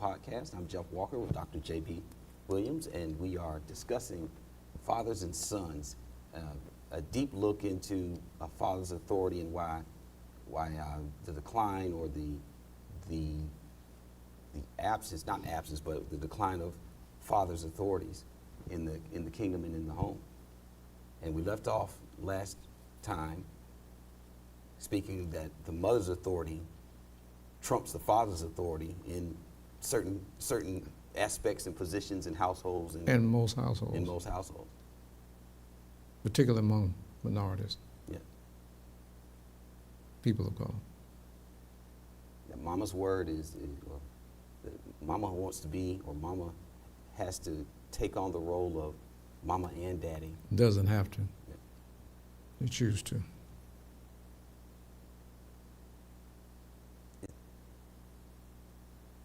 podcast. I'm Jeff Walker with Dr. J.B. Williams, and we are discussing fathers and sons, a deep look into a father's authority and why the decline or the absence, not absence, but the decline of fathers' authorities in the kingdom and in the home. And we left off last time speaking that the mother's authority trumps the father's authority in certain aspects and positions in households and in most households. In most households. Particularly among minorities. Yeah. People of God. Yeah, mama's word is mama wants to be, or mama has to take on the role of mama and daddy. Doesn't have to. Yeah. They choose to.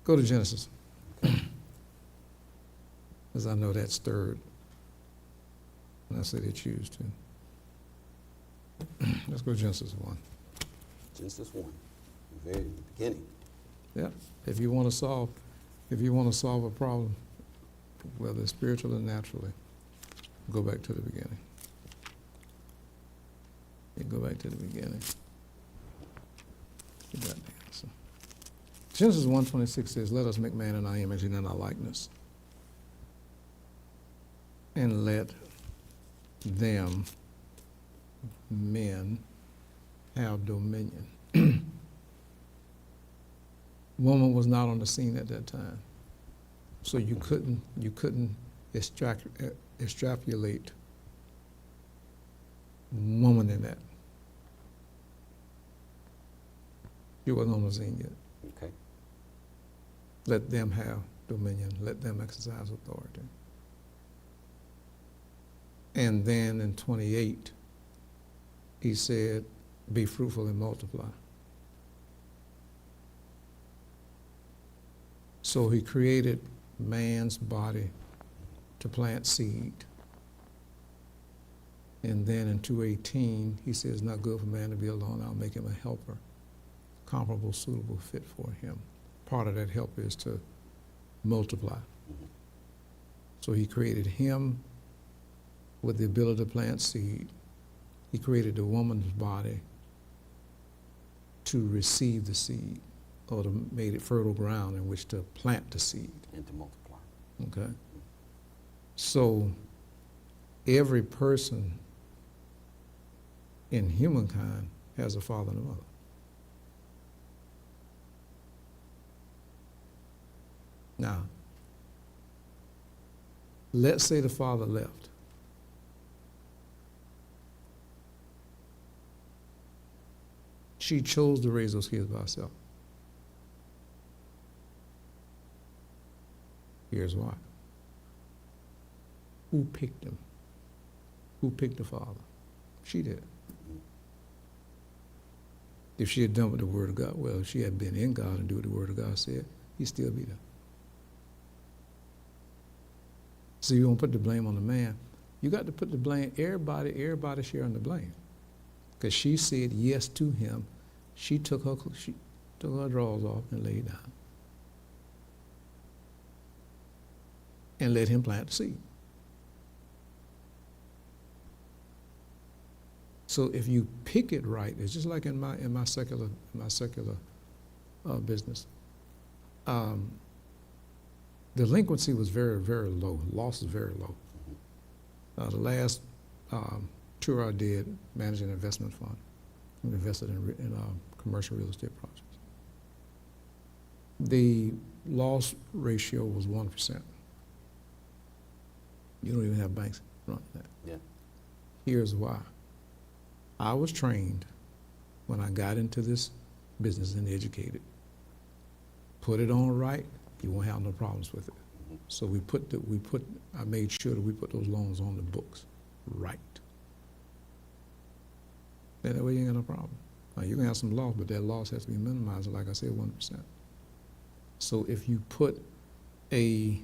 Go to Genesis. Because I know that's third. And I say they choose to. Let's go to Genesis 1. Genesis 1, the very beginning. Yeah. If you want to solve a problem, whether it's spiritual or naturally, go back to the beginning. You go back to the beginning. You got the answer. Genesis 1:26 says, "Let us make man in our image and in our likeness, and let them, men, have dominion." Woman was not on the scene at that time, so you couldn't extrapolate woman in that. She wasn't on the scene yet. Okay. Let them have dominion. Let them exercise authority. And then in 28, he said, "Be fruitful and multiply." So he created man's body to plant seed. And then in 2:18, he says, "Not good for man to be alone. I'll make him a helper, comparable, suitable, fit for him." Part of that help is to multiply. Mm-hmm. So he created him with the ability to plant seed. He created the woman's body to receive the seed, or to make it fertile ground in which to plant the seed. And to multiply. Okay? So every person in humankind has a father and a mother. Now, let's say the father left. She chose to raise those kids by herself. Here's why. Who picked them? Who picked the father? She did. If she had done what the Word of God, well, if she had been in God and do what the Word of God said, he'd still be there. So you don't put the blame on the man. You got to put the blame, everybody sharing the blame. Because she said yes to him. She took her drawers off and laid down. And let him plant the seed. So if you pick it right, it's just like in my secular business. Delinquency was very, very low. Loss is very low. The last tour I did, managed an investment fund, we invested in commercial real estate projects. The loss ratio was 1%. You don't even have banks running that. Yeah. Here's why. I was trained when I got into this business and educated. Put it on right, you won't have no problems with it. Mm-hmm. So I made sure that we put those loans on the books right. That way you ain't got no problem. Now you can have some loss, but that loss has to be minimized, like I said, 1%. So if you put a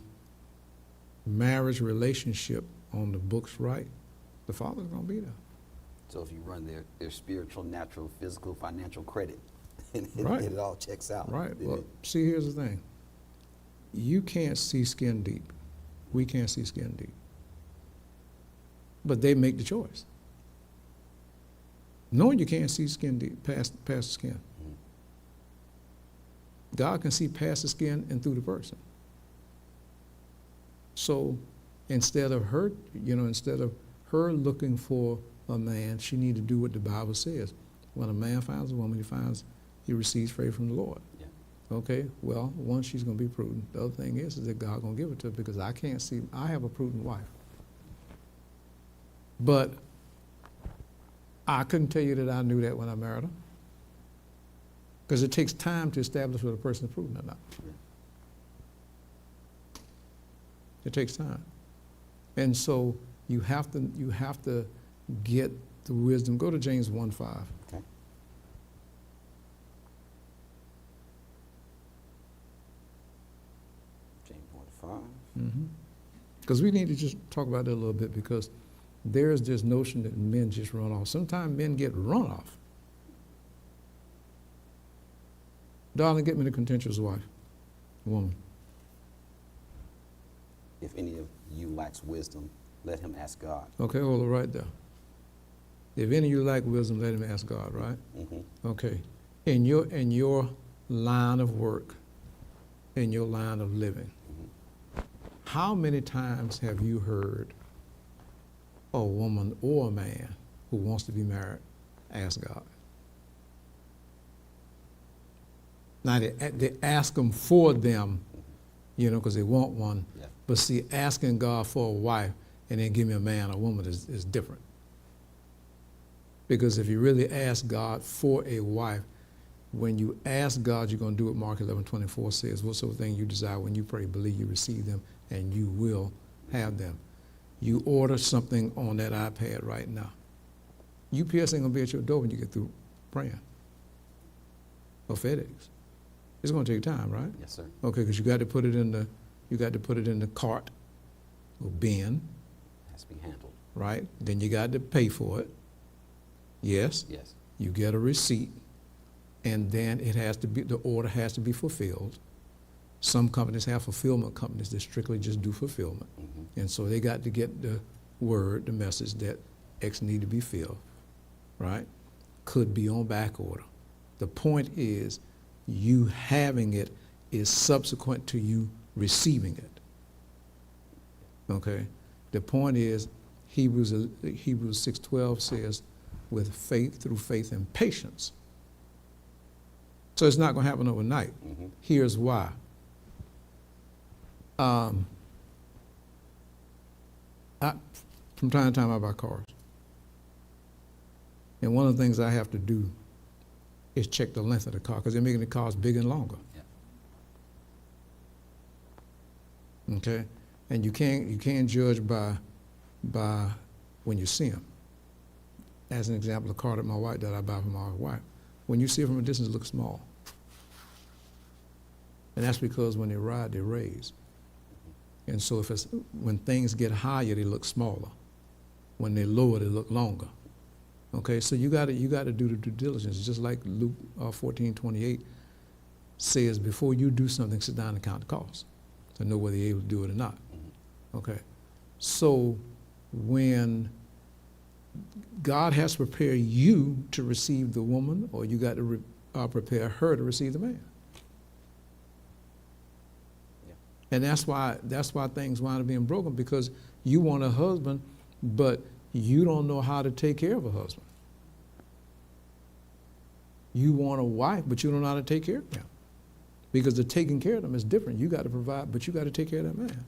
marriage relationship on the books right, the father's gonna be there. So if you run their spiritual, natural, physical, financial credit, and Right. it all checks out. Right. Well, see, here's the thing. you can't see skin deep. We can't see skin deep. But they make the choice. Knowing you can't see skin deep, past the skin. God can see past the skin and through the person. So instead of her looking for a man, she need to do what the Bible says. When a man finds a woman, he receives favor from the Lord. Yeah. Okay, well, one, she's going to be prudent. The other thing is that God going to give it to her, because I have a prudent wife. But I couldn't tell you that I knew that when I married her, because it takes time to establish whether a person is prudent or not. Yeah. It takes time. And so you have to get the wisdom. Go to James 1:5. Okay. James 1:5. Because we need to just talk about that a little bit, because there's this notion that men just run off. Sometimes men get run off. Darling, get me the contentious wife, woman. If any of you lacks wisdom, let him ask God. Okay, hold it right there. If any of you lack wisdom, let him ask God, right? Mm-hmm. Okay. In your line of work, in your line of living, how many times have you heard a woman or a man who wants to be married ask God? Now, they ask him for them, because they want one. Yeah. But see, asking God for a wife and then give me a man or woman is different. Because if you really ask God for a wife, when you ask God, you're going to do what Mark 11:24 says. Whatsoever thing you desire when you pray, believe you receive them, and you will have them. You order something on that iPad right now. UPS ain't going to be at your door when you get through praying. Or FedEx. It's going to take time, right? Yes, sir. Okay, because you got to put it in the cart or bin, It has to be handled. right? Then you got to pay for it. Yes. Yes. You get a receipt, and then the order has to be fulfilled. Some companies have fulfillment companies that strictly just do fulfillment. Mm-hmm. And so they got to get the message that X need to be filled, right? Could be on back order. The point is, you having it is subsequent to you receiving it. Okay? The point is, Hebrews 6:12 says, with faith, through faith and patience. So it's not going to happen overnight. Mm-hmm. Here's why. From time to time I buy cars. And one of the things I have to do is check the length of the car, because they're making the cars bigger and longer. Yeah. Okay? And you can't judge by when you see them. As an example, the car that I buy for my wife, when you see it from a distance, it looks small. And that's because when they ride, they raise. And so when things get higher, they look smaller. When they lower, they look longer. Okay, so you got to do the due diligence. Just like Luke 14:28 says, before you do something, sit down and count the cost to know whether you're able to do it or not. Okay, so when God has to prepare you to receive the woman, or you got to prepare her to receive the man. Yeah. And that's why things wind up being broken, because you want a husband, but you don't know how to take care of a husband. You want a wife, but you don't know how to take care of them. Because the taking care of them is different. You got to provide, but you got to take care of that man.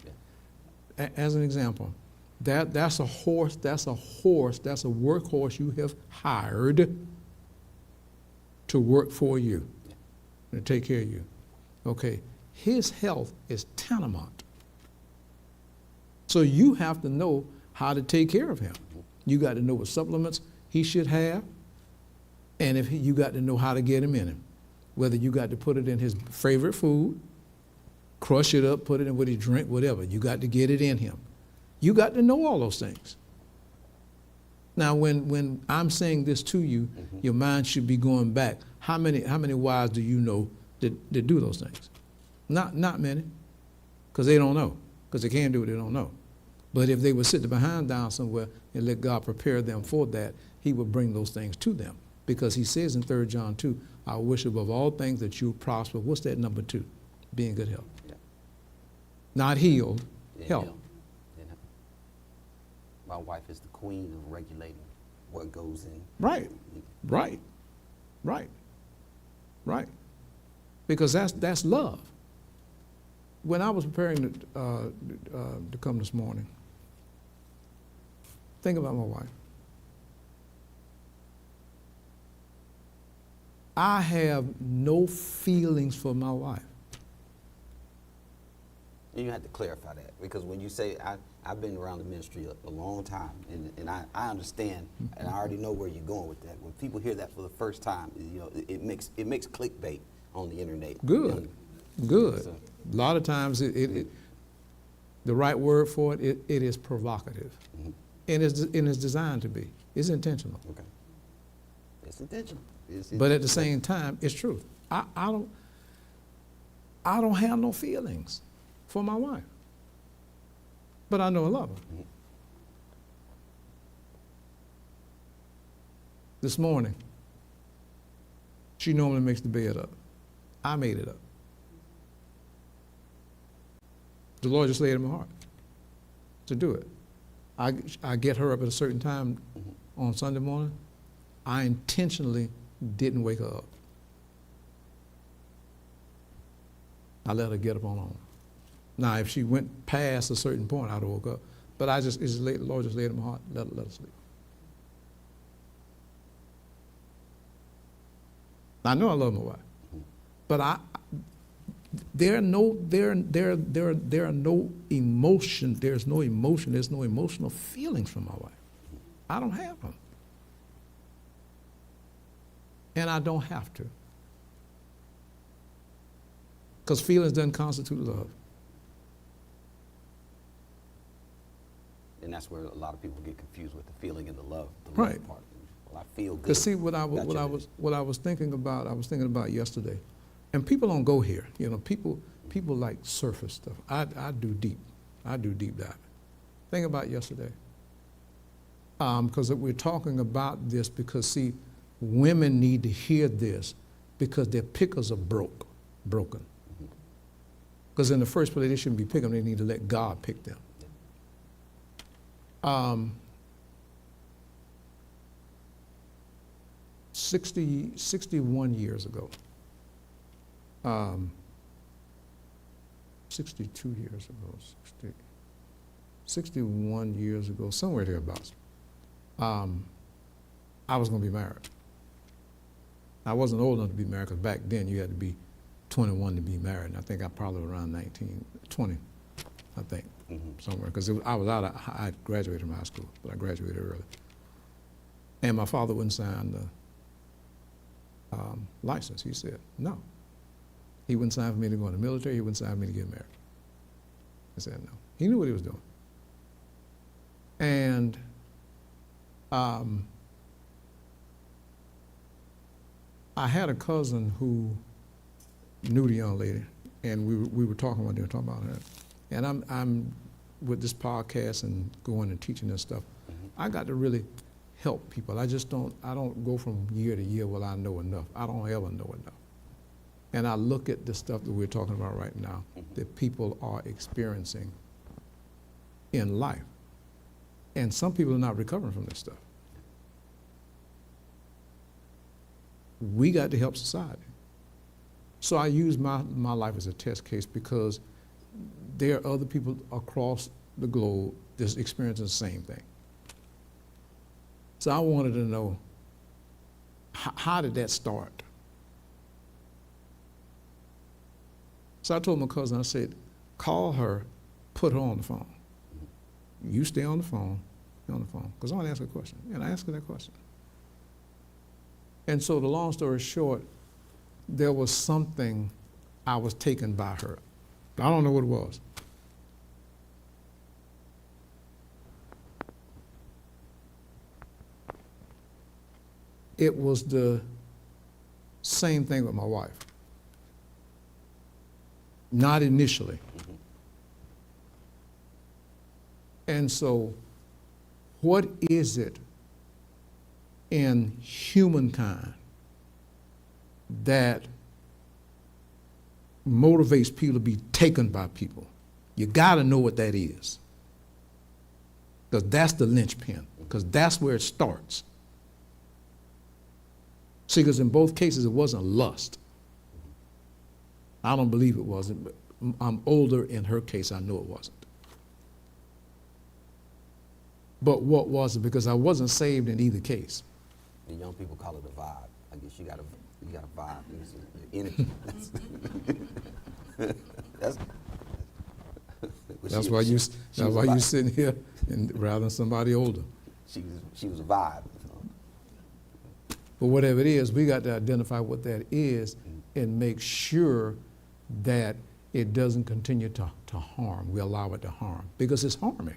Yeah. As an example, that's a workhorse you have hired to work for you, to take care of you. Okay, his health is tantamount. So you have to know how to take care of him. You got to know what supplements he should have, and you got to know how to get him in him. Whether you got to put it in his favorite food, crush it up, put it in what he drink, whatever. You got to get it in him. You got to know all those things. Now, when I'm saying this to you, your mind should be going back. How many wives do you know that do those things? Not many. because they don't know, because they can't do what they don't know. But if they would sit their behind down somewhere and let God prepare them for that, he would bring those things to them. Because he says in 3 John 2, I wish above all things that you prosper. What's that number 2? Be in good health. Yeah. Not healed, Yeah, health. yeah. My wife is the queen of regulating what goes in. Right, right, right, right. Because that's love. When I was preparing to come this morning, think about my wife. I have no feelings for my wife. And you have to clarify that, because when you say, I've been around the ministry a long time, and I understand, and I already know where you're going with that. When people hear that for the first time, you know, it makes clickbait on the internet. Good, good. So, A lot of times, the right word for it, it is provocative. mm-hmm. And it's designed to be. It's intentional. Okay. It's intentional. But at the same time, it's truth. I don't have no feelings for my wife. But I know I love her. Mm-hmm. This morning, she normally makes the bed up. I made it up. The Lord just laid it in my heart to do it. I get her up at a certain time on Sunday morning. I intentionally didn't wake her up. I let her get up on her own. Now, if she went past a certain point, I'd have woke up. But the Lord just laid it in my heart, let her sleep. I know I love my wife, but there's no emotion, there's no emotional feelings from my wife. I don't have them. And I don't have to. Because feelings doesn't constitute love. And that's where a lot of people get confused with the feeling and the love Right. part. Well, I feel good. Because see, what I was thinking about yesterday, and people don't go here. You know, people like surface stuff. I do deep dive. Think about yesterday. Because we're talking about this because see, women need to hear this because their pickers are broken. Because in the first place, they shouldn't be picking them. They need to let God pick them. 61 years ago, 62 years ago, 61 years ago, somewhere thereabouts, I was going to be married. I wasn't old enough to be married because back then you had to be 21 to be married. And I think I probably around 20, I think, somewhere. Because I graduated from high school, but I graduated early. And my father wouldn't sign the license. He said, no. He wouldn't sign for me to go in the military. He wouldn't sign for me to get married. I said, no. He knew what he was doing. And I had a cousin who knew the young lady, and we were talking about her. And I'm with this podcast and going and teaching this stuff. I got to really help people. I don't go from year to year, well, I know enough. I don't ever know enough. And I look at the stuff that we're talking about right now that people are experiencing in life. And some people are not recovering from this stuff. We got to help society. So I use my life as a test case because there are other people across the globe that's experiencing the same thing. So I wanted to know, how did that start? So I told my cousin, I said, call her, put her on the phone. You stay on the phone, because I want to ask her a question. And I asked her that question. And so the long story short, there was something I was taken by her. I don't know what it was. It was the same thing with my wife. Not initially. And so, what is it in humankind that motivates people to be taken by people? You got to know what that is, because that's the linchpin, because that's where it starts. See, because in both cases it wasn't lust. I don't believe it wasn't, but I'm older. In her case, I know it wasn't. But what was it? Because I wasn't saved in either case. The young people call it a vibe. I guess you got a vibe. It's energy. That's why you're sitting here, and rather than somebody older. She was a vibe. But whatever it is, we got to identify what that is and make sure that it doesn't continue to harm. We allow it to harm, because it's harming.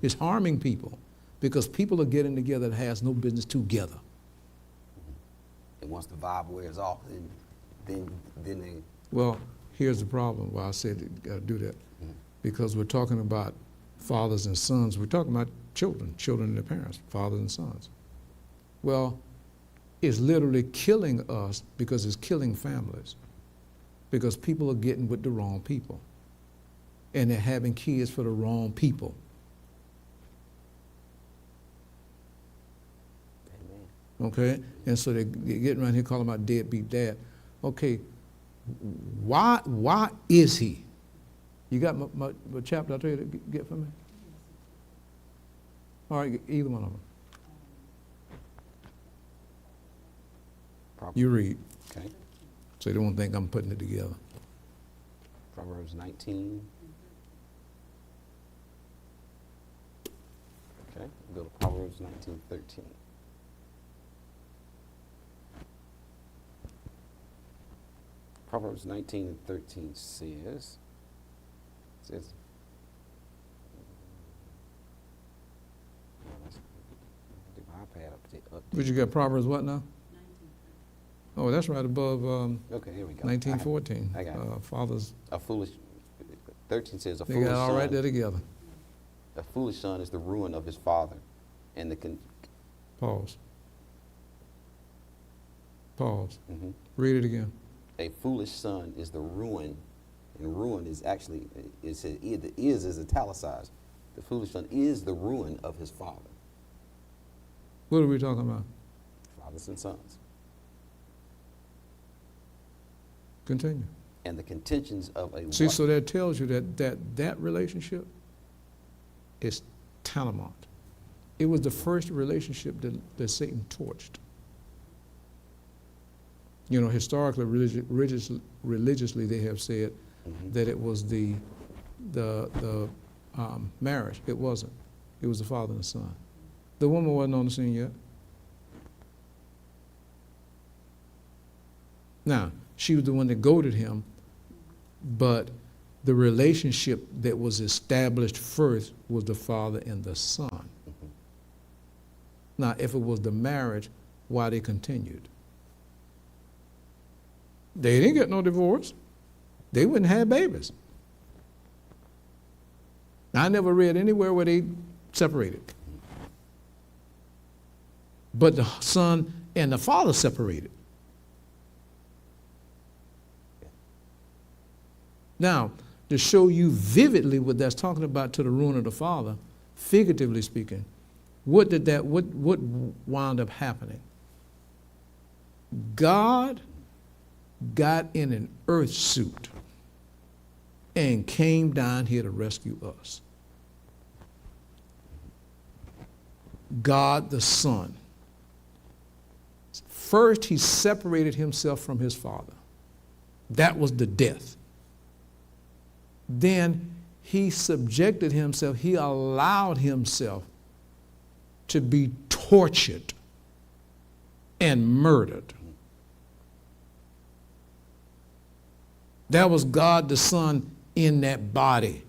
It's harming people, because people are getting together that has no business together. And once the vibe wears off, then they. Well, here's the problem. Why I said you got to do that, because we're talking about fathers and sons. We're talking about children and their parents, fathers and sons. Well, it's literally killing us, because it's killing families, because people are getting with the wrong people, and they're having kids for the wrong people. Okay, and so they're getting around here calling about deadbeat dad. Okay, why is he? You got my chapter I told you to get for me? All right, either one of them. You read. Okay. So they don't think I'm putting it together. Proverbs 19. Okay, we'll go to Proverbs 19:13. Proverbs 19:13 says, the iPad up. But you got Proverbs what now? Oh, that's right above Okay, here we go. 19:14. I got it. Fathers. A foolish. 13 says a They foolish got all son. right there together. A foolish son is the ruin of his father, and the Pause. Pause. mm-hmm. Read it again. A foolish son is the ruin, and ruin is actually the is italicized. The foolish son is the ruin of his father. What are we talking about? Fathers and sons. Continue. And the contentions of a See, so that tells you that relationship is tantamount. It was the first relationship that Satan torched. You know, historically, religiously, they have said that it was the marriage. It wasn't. It was the father and the son. The woman wasn't on the scene yet. Now, she was the one that goaded him, but the relationship that was established first was the father and the son. Now, if it was the marriage, why they continued? They didn't get no divorce. They wouldn't have babies. I never read anywhere where they separated. But the son and the father separated. Now, to show you vividly what that's talking about to the ruin of the father, figuratively speaking, what wound up happening? God got in an earth suit and came down here to rescue us. God the Son. First, he separated himself from his father. That was the death. Then he subjected himself, he allowed himself to be tortured and murdered. That was God the Son in that body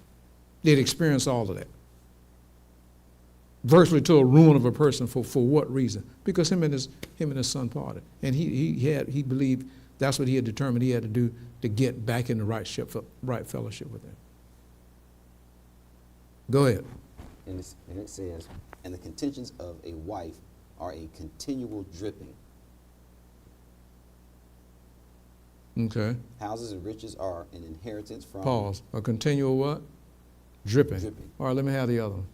that experienced all of that. Virtually to a ruin of a person for what reason? Because him and his son parted. And he believed that's what he had determined he had to do to get back in the right fellowship with him. Go ahead. And it says, and the contentions of a wife are a continual dripping. Okay. Houses and riches are an inheritance from. Pause. A continual what? Dripping. Dripping. All right, let me have the other one.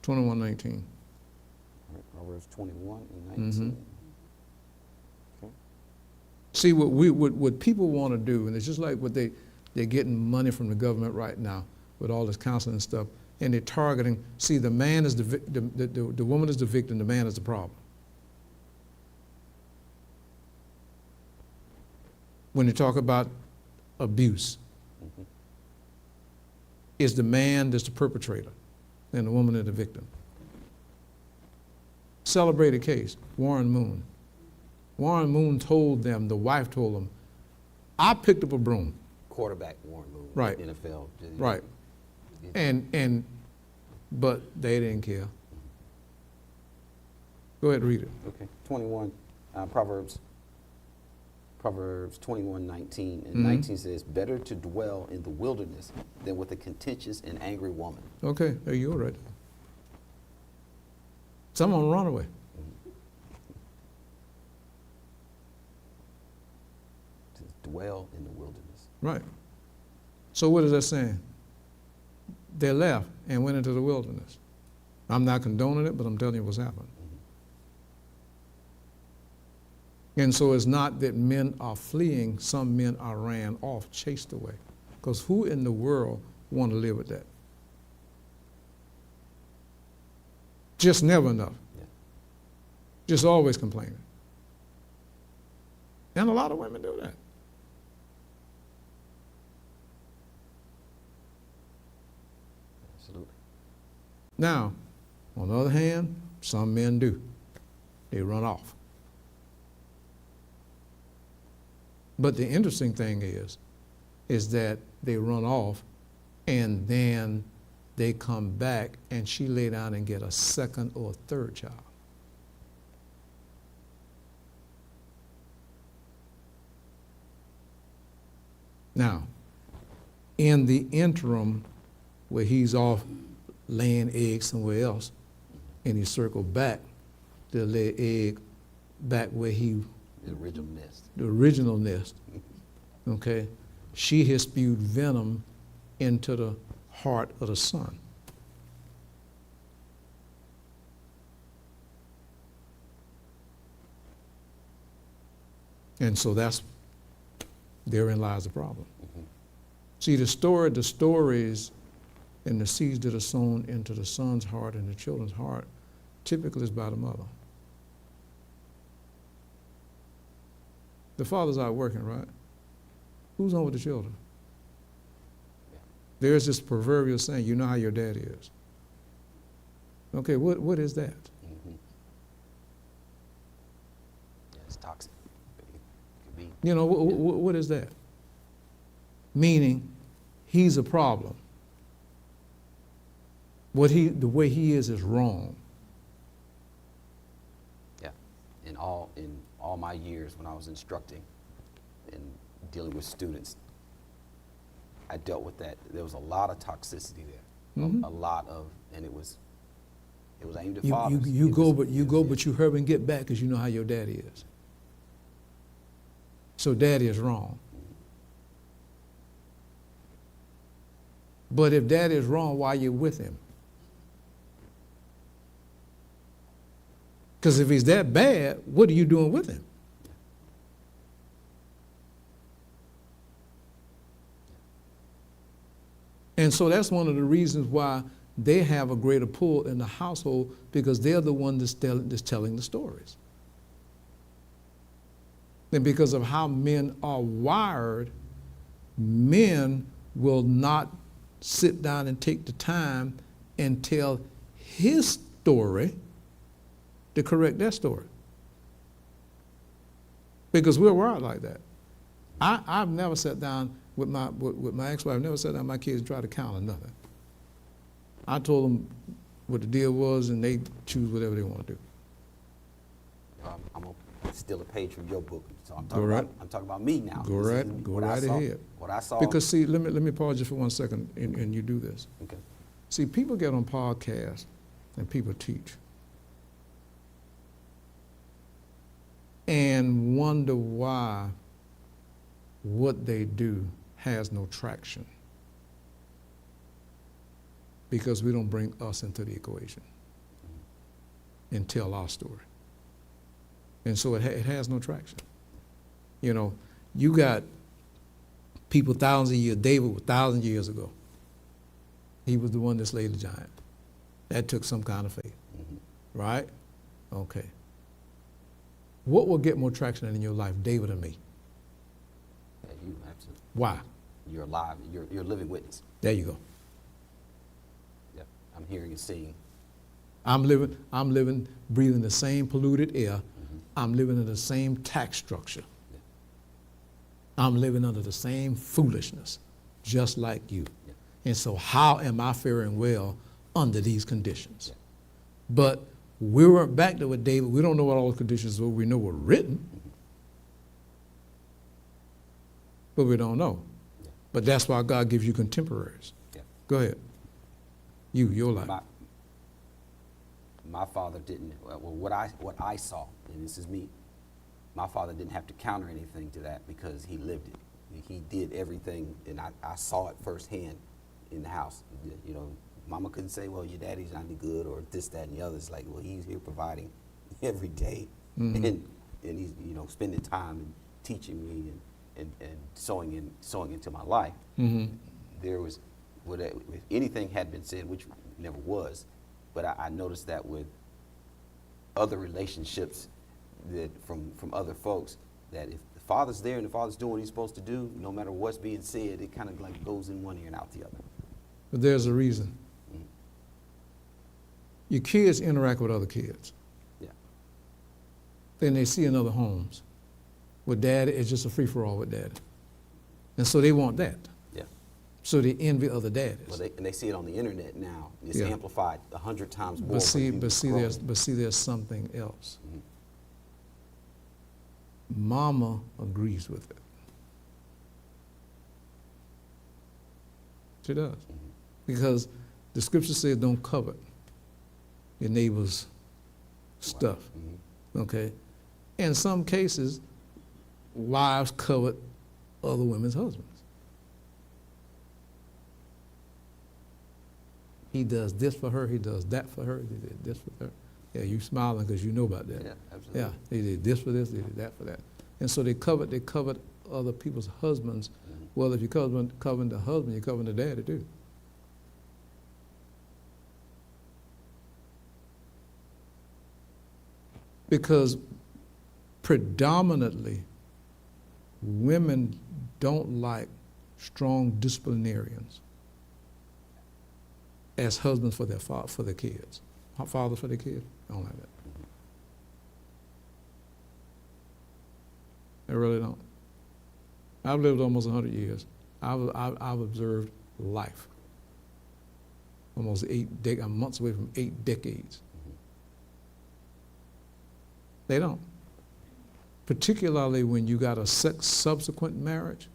21:19. All right, Proverbs 21 and 19. Okay. See, what people want to do, and it's just like what they're getting money from the government right now with all this counseling and stuff, and they're targeting. See, the man is the woman is the victim, the man is the problem. When they talk about abuse, it's the man that's the perpetrator, and the woman is the victim. Celebrated case, Warren Moon. Warren Moon told them, the wife told him, I picked up a broom. Quarterback Warren Moon. Right. NFL. Right. Yeah. But they didn't care. Go ahead, read it. Okay. 21, Proverbs 21:19 and Mhm. 19 says, better to dwell in the wilderness than with a contentious and angry woman. Okay, there you go, right there. Some of them run away. To dwell in the wilderness. Right. So what is that saying? They left and went into the wilderness. I'm not condoning it, but I'm telling you what's happened. And so it's not that men are fleeing, some men are ran off, chased away. Because who in the world want to live with that? Just never enough. Yeah. Just always complaining. And a lot of women do that. Absolutely. Now, on the other hand, some men do. They run off. But the interesting thing is that they run off and then they come back and she lay down and get a second or a third child. Now, in the interim where he's off laying eggs somewhere else and he circled back to lay egg back where he The original nest. the original nest, okay, she has spewed venom into the heart of the son. And so therein lies the problem. Mm-hmm. See, the stories and the seeds that are sown into the son's heart and the children's heart typically is by the mother. The father's out working, right? Who's home with the children? Yeah. There's this proverbial saying, you know how your daddy is. Okay, what is that? Mm-hmm. Yeah, it's toxic. But it could be. You know, what is that? Meaning, he's a problem. The way he is wrong. Yeah. In all my years when I was instructing and dealing with students, I dealt with that. There was a lot of toxicity there. Mhm. A lot of, and it was aimed at You fathers. but you hurry and get back because you know how your daddy is. So daddy is wrong. But if daddy is wrong, why are you with him? Because if he's that bad, what are you doing with him? And so that's one of the reasons why they have a greater pull in the household, because they're the one that's telling the stories. And because of how men are wired, men will not sit down and take the time and tell his story to correct their story. Because we're wired like that. I've never sat down with my ex-wife, I've never sat down with my kids and tried to count or nothing. I told them what the deal was and they choose whatever they want to do. I'm going to steal a page from your book. So I'm Go talking right. about me now. Go This is right. Go what I right saw- ahead. What I saw. Because see, let me pause you for 1 second, and you do this. Okay. See, people get on podcasts and people teach and wonder why what they do has no traction, because we don't bring us into the equation and tell our story. And so it has no traction. You know, you got people thousands of years. David was 1,000 years ago. He was the one that slayed the giant. That took some kind of faith, right? Okay. What will get more traction in your life, David or me? Yeah, you absolutely. Why? You're alive. You're a living witness. There you go. Yeah. I'm hearing and seeing. I'm living, breathing the same polluted air. I'm living in the same tax structure. Yeah. I'm living under the same foolishness, just like you. Yeah. And so how am I faring well under these conditions? Yeah. But we weren't back there with David. We don't know what all the conditions were. We know were written, but we don't know. Yeah. But that's why God gives you contemporaries. Yeah. Go ahead. Your life. My father didn't. Well, what I saw, and this is me. My father didn't have to counter anything to that because he lived it. He did everything, and I saw it firsthand in the house. You know, Mama couldn't say, "Well, your daddy's not any good," or this, that, and the other. It's like, well, he's here providing every day, and he's spending time and teaching me and sowing into my life. There was, if anything had been said, which never was, but I noticed that with other relationships that from other folks, that if the father's there and the father's doing what he's supposed to do, no matter what's being said, it kind of like goes in one ear and out the other. But there's a reason. Your kids interact with other kids. Yeah. Then they see in other homes. With daddy, it's just a free-for-all with daddy. And so they want that. Yeah. So they envy other daddies. Well, they see it on the internet now. It's Yeah. amplified 100 times more. But see, when people scroll. there's something else. Mama agrees with it. She does. Because the scripture says don't covet your neighbor's stuff. Okay? In some cases, wives covet other women's husbands. He does this for her, he does that for her, he did this for her. Yeah, you smiling because you know about that. Yeah, absolutely. Yeah, they did this for this, they did that for that. And so they covet other people's husbands. Well, if you're covering the husband, you're covering the daddy too. Because predominantly, women don't like strong disciplinarians as husbands for their kids. Fathers for their kids, I don't like that. I really don't. I've lived almost 100 years. I've observed life. Almost I'm months away from 8 decades. They don't. Particularly when you got a subsequent marriage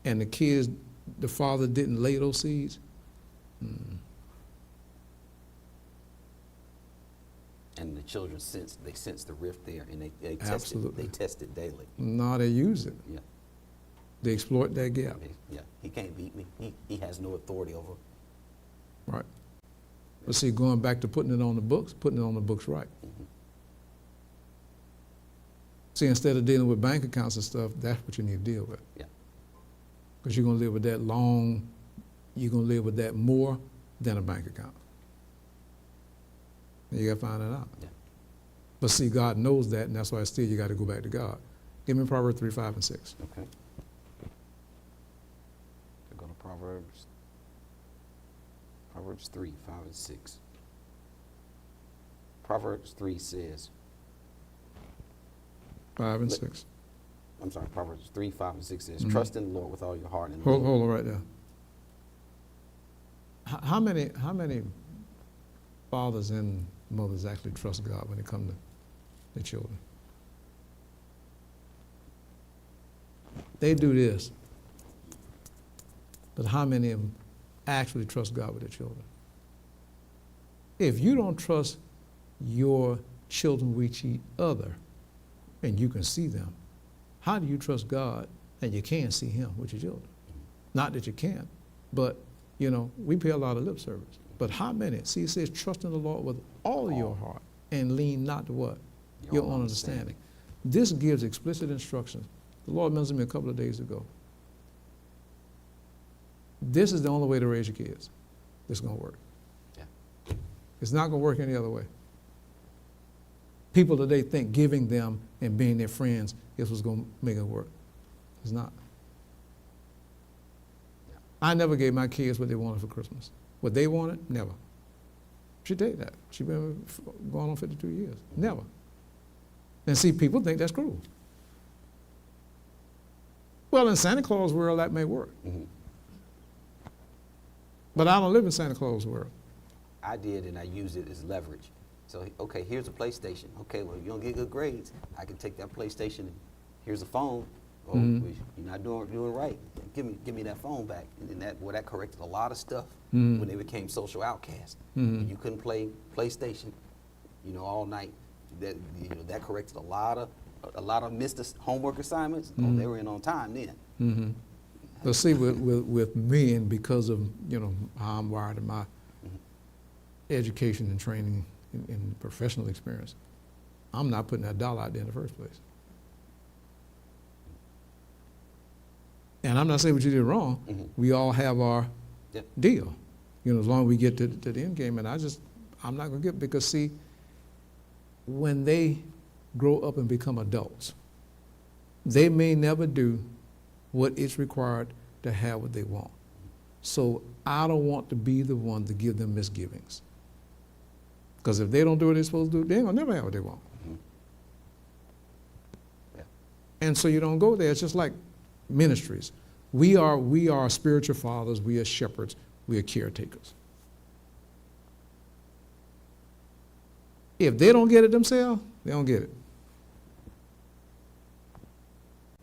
and the father didn't lay those seeds. And the children sense the rift there, and they Absolutely. test it daily. No, they use it. Yeah. They exploit that gap. Yeah. He can't beat me. He has no authority over. Right. But see, going back to putting it on the books right. See, instead of dealing with bank accounts and stuff, that's what you need to deal with. Yeah. Because you're going to live with that you're going to live with that more than a bank account. And you got to find that out. Yeah. But see, God knows that, and that's why still you got to go back to God. Give me Proverbs 3, 5, and 6. Okay. We're going to Proverbs 3, 5, and 6. Proverbs 3 says, 5 and 6. I'm sorry, Proverbs 3, 5, and 6 says, trust in the Lord with all your heart. And Hold on right there. How many fathers and mothers actually trust God when it comes to their children? They do this. But how many of them actually trust God with their children? If you don't trust your children with each other, and you can see them, how do you trust God and you can't see him with your children? Not that you can't, but, you know, we pay a lot of lip service. But how many? See, it says, trust in the Lord with all your heart and lean not to what? Your own understanding. This gives explicit instructions. The Lord mentioned to me a couple of days ago. This is the only way to raise your kids. It's going to work. Yeah. It's not going to work any other way. People today think giving them and being their friends is what's going to make it work. It's not. Yeah. I never gave my kids what they wanted for Christmas. What they wanted, never. She did that. She's been going on 52 years. Never. And see, people think that's cruel. Well, in Santa Claus world, that may work. Mm-hmm. But I don't live in Santa Claus world. I did, and I used it as leverage. So, okay, here's a PlayStation. Okay, well, you don't get good grades. I can take that PlayStation, and here's a phone. Oh, Mhm. you're not doing right. Give me that phone back. And then that corrected a lot of stuff Mhm. when they became social outcasts. Mhm. When you couldn't play PlayStation, you know, all night. That corrected a lot of missed homework assignments. Oh, they were in on time then. Mm-hmm. But see, with me, and because of, you know, how I'm wired in my education and training and professional experience, I'm not putting that dollar out there in the first place. And I'm not saying what you did wrong. Mm-hmm. We all have our Yep. deal, you know, as long as we get to the end game. And I'm not going to get, because see, when they grow up and become adults, they may never do what is required to have what they want. So I don't want to be the one to give them misgivings. Because if they don't do what they're supposed to do, they're going to never have what they want. Mm-hmm. Yeah. And so you don't go there. It's just like ministries. We are spiritual fathers. We are shepherds. We are caretakers. If they don't get it themselves, they don't get it.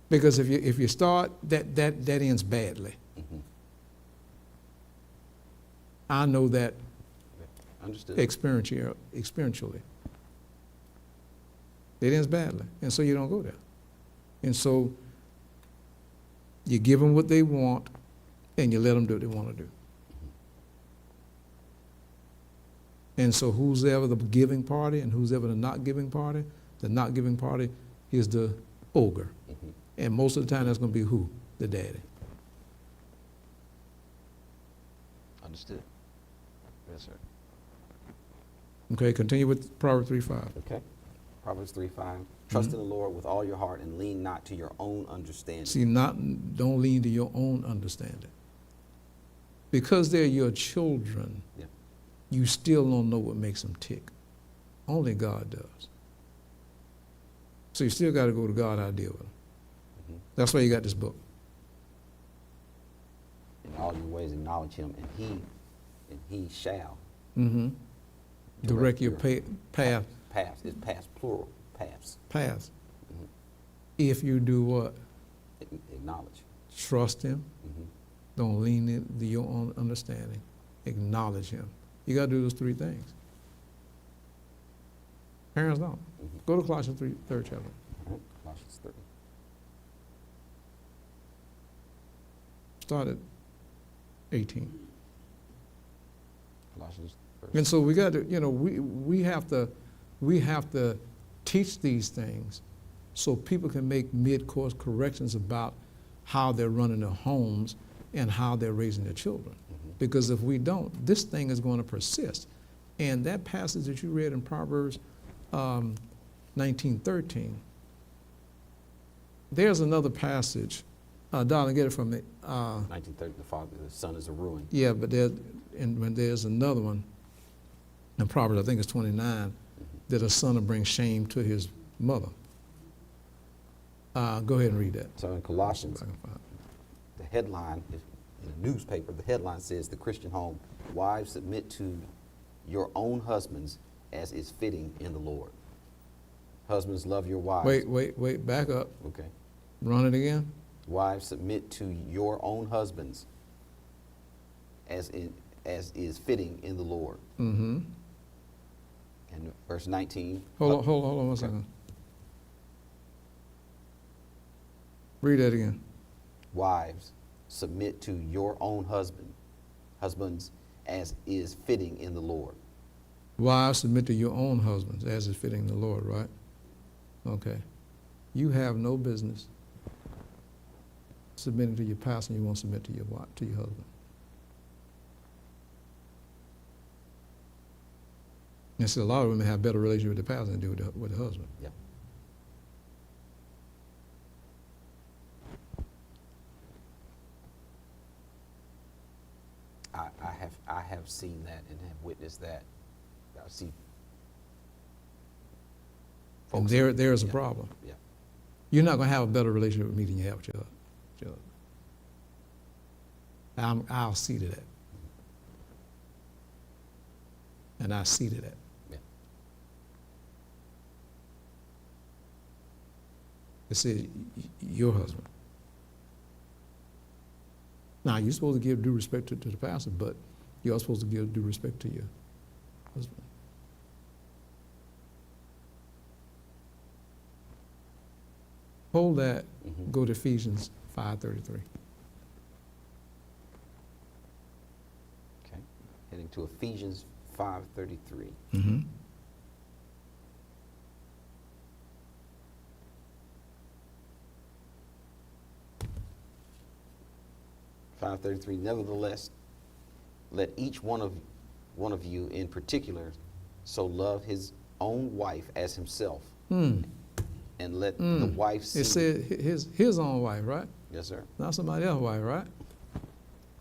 Because if you start, that ends badly. Mm-hmm. I know that Understood. experientially. It ends badly, and so you don't go there. And so you give them what they want, and you let them do what they want to do. And so who's ever the giving party and who's ever the not giving party is the ogre. Mm-hmm. And most of the time that's going to be who? The daddy. Understood. Yes, sir. Okay, continue with Proverbs 3:5. Okay. Proverbs 3:5. Trust in the Lord with all your heart and lean not to your own understanding. See, don't lean to your own understanding. Because they're your children, Yeah. you still don't know what makes them tick. Only God does. So you still got to go to God how to deal with them. Mm-hmm. That's why you got this book. In all your ways acknowledge him, and he shall Mm-hmm. Direct your path. Paths. It's past plural. Paths. Paths. Mm-hmm. If you do what? Acknowledge. Trust him. Mm-hmm. Don't lean into your own understanding. Acknowledge him. You got to do those three things. Parents don't. Mm-hmm. Go to Colossians 3, 3rd chapter. All right. Colossians 3. Start at 18. Colossians 3. And so we got to, you know, we have to teach these things so people can make mid-course corrections about how they're running their homes and how they're raising their children. Mm-hmm. Because if we don't, this thing is going to persist. And that passage that you read in Proverbs 19:13, there's another passage. Darling, get it from me. 1930. The son is a ruin. Yeah, but there's another one in Proverbs, I think it's 29, that a son will bring shame to his mother. Go ahead and read that. So in Colossians, the headline is in a newspaper. The headline says, "The Christian home: wives submit to your own husbands as is fitting in the Lord. Husbands, love your wives." Wait, back up. Okay. Run it again. Wives, submit to your own husbands as is fitting in the Lord. Mm-hmm. And verse 19. Hold on one Okay. second. Read that again. Wives, submit to your own husbands as is fitting in the Lord. Wives, submit to your own husbands as is fitting the Lord, right? Okay. You have no business submitting to your pastor and you won't submit to your wife, to your husband. And see, a lot of women have better relationship with the pastor than they do with the husband. Yeah. I have seen that and have witnessed that. I see. And folks- there's a yeah, problem. Yeah. You're not going to have a better relationship with me than you have with your husband. I'll see to that. And I see to that. Yeah. It says your husband. Now, you're supposed to give due respect to the pastor, but you're supposed to give due respect to your husband. Hold that, Mhm. go to Ephesians 5:33. Okay. Heading to Ephesians 5:33. Mm-hmm. Nevertheless, let each one of you in particular so love his own wife as himself, and let the wife see. It said his own wife, right? Yes, sir. Not somebody else's wife, right?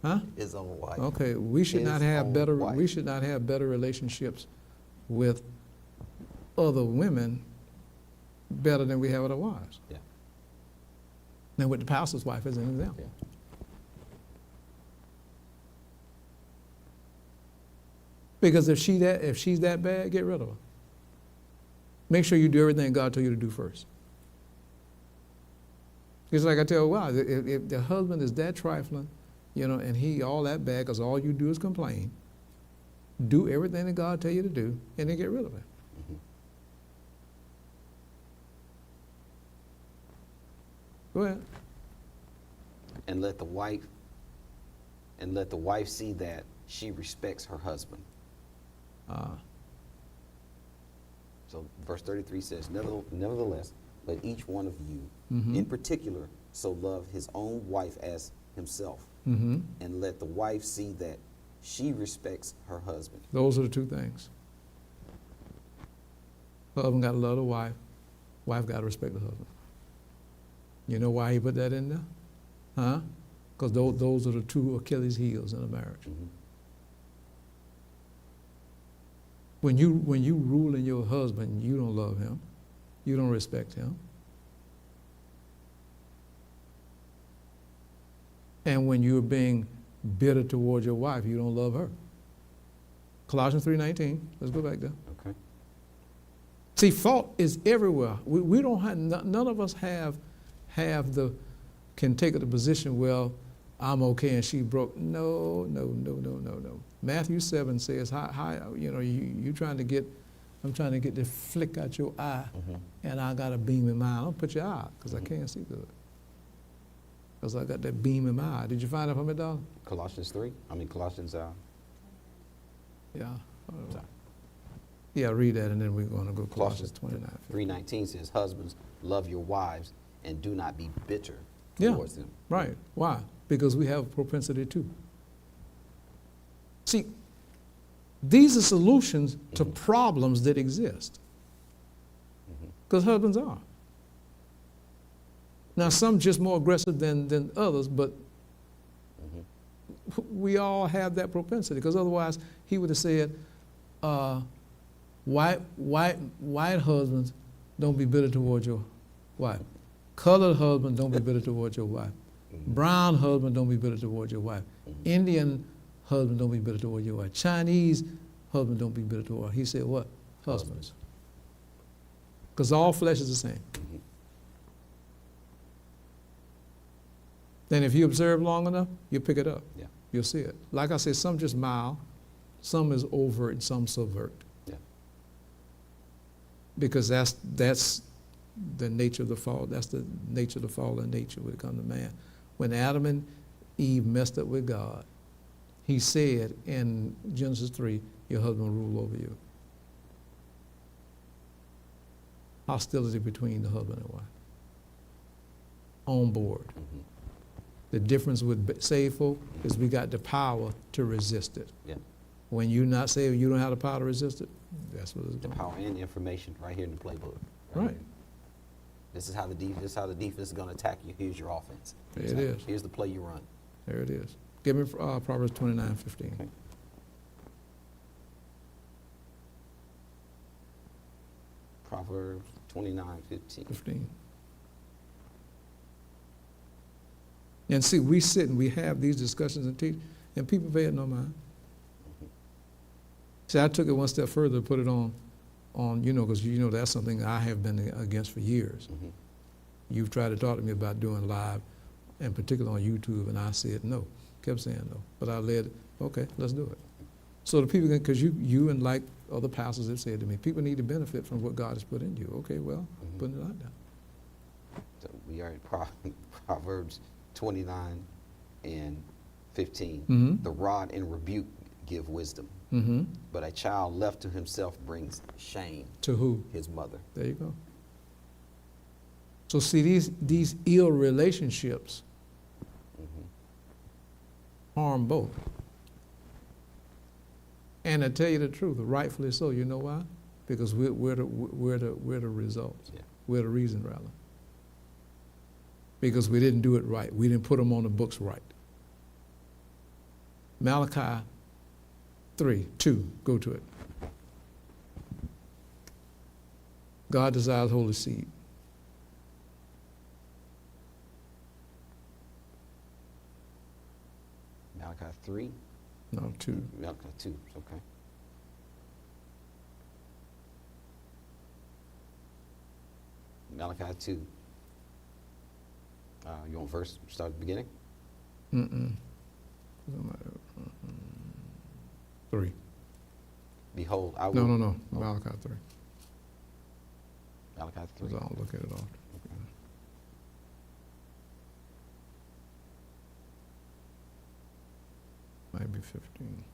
Huh? His own wife. Okay, we should His not have own better. wife. We should not have better relationships with other women better than we have with our wives. Yeah. Than with the pastor's wife, as an example. Yeah. Because if she's that bad, get rid of her. Make sure you do everything God told you to do first. It's like I tell, wow, if the husband is that trifling, and he all that bad because all you do is complain, do everything that God tell you to do, and then get rid of him. Mhm. Go ahead. And let the wife see that she respects her husband. So verse 33 says, nevertheless, let each one of you Mhm. in particular so love his own wife as himself, Mm-hmm. and let the wife see that she respects her husband. Those are the two things. Husband got to love the wife. Wife got to respect the husband. You know why he put that in there? Huh? Because those are the two Achilles heels in a marriage. Mhm. When you ruling your husband, you don't love him. You don't respect him. And when you're being bitter towards your wife, you don't love her. Colossians 3:19. Let's go back there. Okay. See, fault is everywhere. We don't have, none of us have can take the position, well, I'm okay and she broke. No. Matthew 7 says, you trying to get, I'm trying to get the flick out your eye, Mhm. and I got a beam in my eye. I'll put your eye because Mhm. I can't see good. Because I got that beam in my eye. Did you find that for me, darling? Colossians 3. Colossians. Yeah. Sorry. Yeah, read that, and then we're going to go Colossians Colossians 29. 3:19 says, husbands, love your wives and do not be bitter Yeah. towards them. Right. Why? Because we have a propensity to. See, these are solutions to Mhm. problems that exist. Mhm. Because husbands are. Now, some just more aggressive than others, but Mhm. we all have that propensity. Because otherwise, he would have said, white husbands, don't be bitter towards your wife. Colored husband, don't be bitter towards your wife. Mhm. Brown husband, don't be bitter towards your wife. Mhm. Indian husband, don't be bitter towards your wife. Chinese husband, don't be bitter towards your wife. He said what? Husbands. Because all flesh is the same. Mhm. Then if you observe long enough, you'll pick it up. Yeah. You'll see it. Like I said, some just mild, some is overt, and some subvert. Yeah. Because that's the nature of the fall. That's the nature of the fallen nature when it comes to man. When Adam and Eve messed up with God, he said in Genesis 3, your husband will rule over you. Hostility between the husband and wife. On board. Mm-hmm. The difference with saved folk is we got the power to resist it. Yeah. When you're not saved, you don't have the power to resist it. That's what it's The going. power and the information right here in the playbook. Right. here. This is how the defense is going to attack you. Here's your offense. There it is. Here's the play you run. There it is. Give me Proverbs 29:15. Okay. Proverbs 29:15. 15. And see, we sit and we have these discussions and teach, and people pay it no mind. See, I took it one step further, put it on, because that's something I have been against for years. Mm-hmm. You've tried to talk to me about doing live, in particular on YouTube, and I said no. Kept saying no, but I led. Okay, let's do it. So the people, because you and like other pastors have said to me, people need to benefit from what God has put in you. Okay, well, Mhm. putting it out there. So we are in Proverbs 29 and 15. Mm-hmm. The rod and rebuke give wisdom, Mm-hmm. but a child left to himself brings shame. To who? His mother. There you go. So see, these ill relationships Mm-hmm. harm both. And to tell you the truth, rightfully so. You know why? Because we're the results. Yeah. We're the reason, rather. Because we didn't do it right. We didn't put them on the books right. Malachi 3:2. Go to it. God desires holy seed. Malachi 3. No, 2. Malachi 2. Okay. Malachi 2. You want verse, start at the beginning? Mm-mm. 3. Behold, I will. No. Malachi 3. Malachi 3. Because I don't look at it often. Might be 15.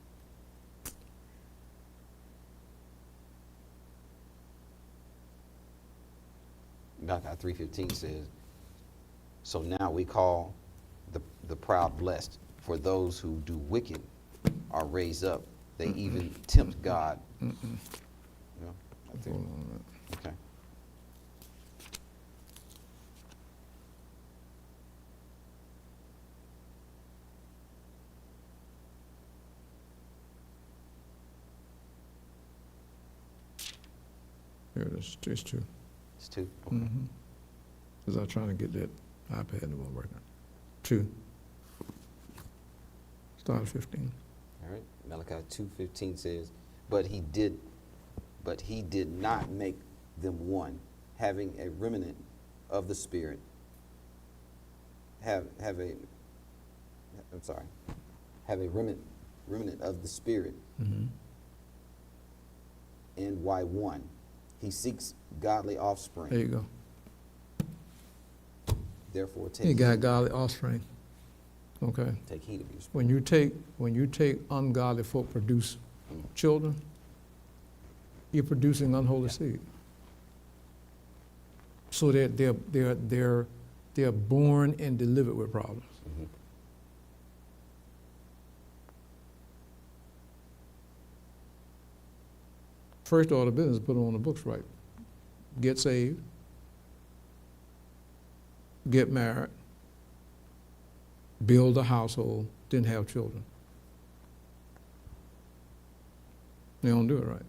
Malachi 3:15 says, so now we call the proud blessed, for those who do wicked are raised up. They even tempt God. Mm-mm. You know, I think, Hold on a minute. okay. Here it is. It's 2. It's 2. Okay. Mm-hmm. Because I was trying to get that iPad and it wasn't working. 2. Start at 15. All right. Malachi 2:15 says, but he did not make them one, having a remnant of the spirit. Have a remnant of the spirit. Mm-hmm. And why one? He seeks godly offspring. There you go. Therefore, You got godly offspring. Okay. take heed of your spirit. When you take ungodly folk produce children, you're producing unholy seed. So they're born and delivered with problems. Mhm. First order of business, put them on the books right. Get saved, get married, build a household, then have children. They don't do it right.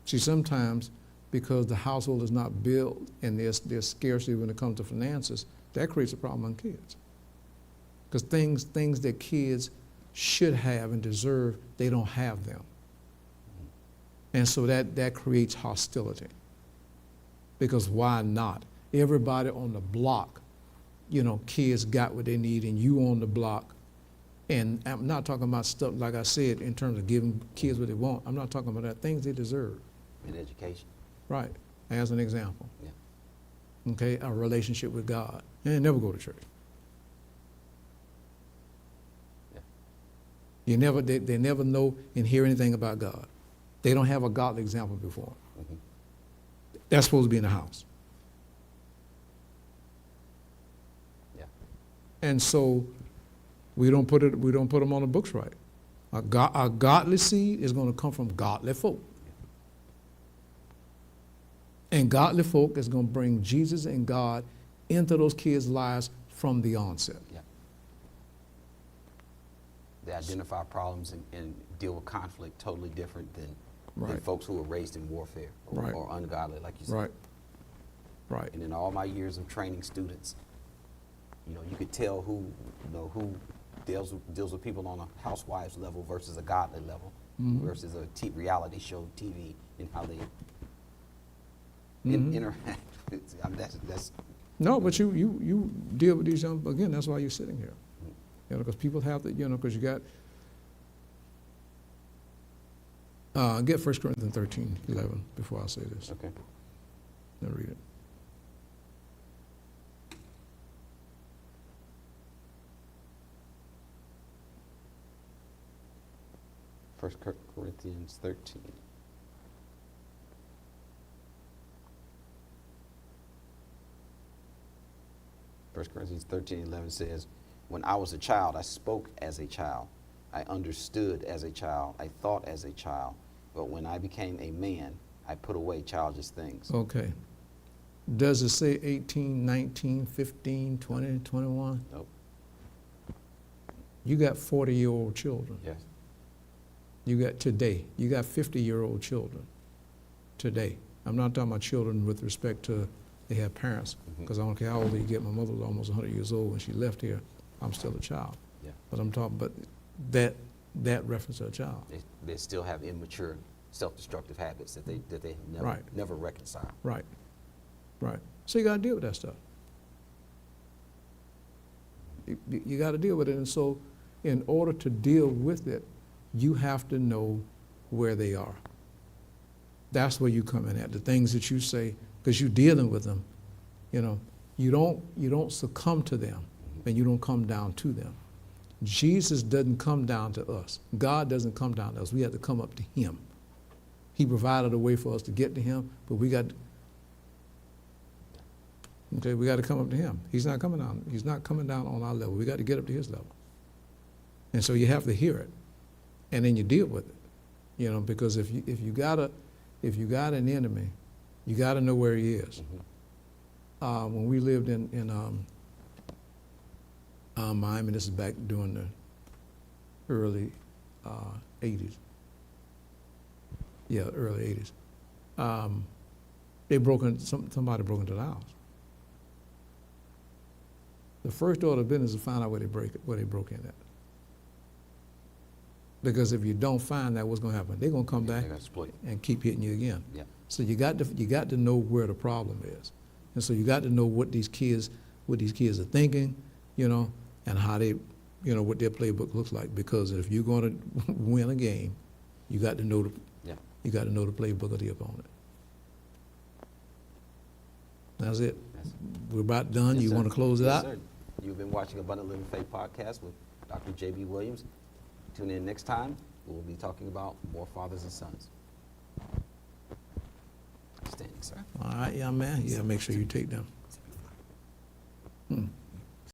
See, sometimes because the household is not built and there's scarcity when it comes to finances, that creates a problem on kids. Because things that kids should have and deserve, they don't have them. And so that creates hostility. Because why not? Everybody on the block kids got what they need and you on the block. And I'm not talking about stuff, like I said, in terms of giving kids what they want. I'm not talking about that, things they deserve. In education. Right, as an example. Yeah. Okay, a relationship with God. And they never go to church. Yeah. They never know and hear anything about God. They don't have a godly example before. Mm-hmm. That's supposed to be in the house. Yeah. And so we don't put them on the books right. A godly seed is going to come from godly folk. And godly folk is going to bring Jesus and God into those kids' lives from the onset. Yeah. They identify problems and deal with conflict totally different than folks who were raised in warfare or ungodly, like you said. Right. Right. And in all my years of training students, you could tell who deals with people on a housewife's level versus a godly level, Mm-hmm. versus a reality show TV, and how they Mm-hmm. interact. I mean, that's No, but you deal with these young, again, that's why you're sitting here. Because people have to, because you got, get 1 Corinthians 13:11 before I say this. okay. Now read it. First Corinthians 13. First Corinthians 13:11 says, "When I was a child, I spoke as a child. I understood as a child. I thought as a child. But when I became a man, I put away childish things." Okay. Does it say 18, 19, 15, 20, 21? Nope. You got 40-year-old children. Yes. You got 50-year-old children today. I'm not talking about children with respect to they have parents, because I don't care how old you get. My mother was almost 100 years old when she left here. I'm still a child. Yeah. But I'm talking about that reference to a child. They still have immature, self-destructive habits that they Right. never reconcile. Right. Right. So you got to deal with that stuff. You got to deal with it. And so in order to deal with it, you have to know where they are. That's where you come in at. The things that you say, because you're dealing with them, you don't succumb to them and you don't come down to them. Jesus doesn't come down to us. God doesn't come down to us. We have to come up to him. He provided a way for us to get to him, but we got to come up to him. He's not coming down. He's not coming down on our level. We got to get up to his level. And so you have to hear it, and then you deal with it. Because if you got an enemy, you got to know where he is. Mm-hmm. When we lived in Miami, this is back during the early 80s. Yeah, early 80s. Somebody broke into the house. The first order of business is to find out where they broke in at. Because if you don't find that, what's going to happen? They're going to come back and keep hitting you again. Yeah. So you got to know where the problem is, and so you got to know what these kids are thinking, and how they, what their playbook looks like. Because if you're going to win a game, you got to know the playbook of the opponent. That's it. We're about done. Yes, you sir. want to close it Yes, out? Sir. You've been watching Abundant Living Faith Podcast with Dr. J.B. Williams. Tune in next time. We'll be talking about more fathers and sons. Standing, sir. All right, young man. Yeah, make sure you take them.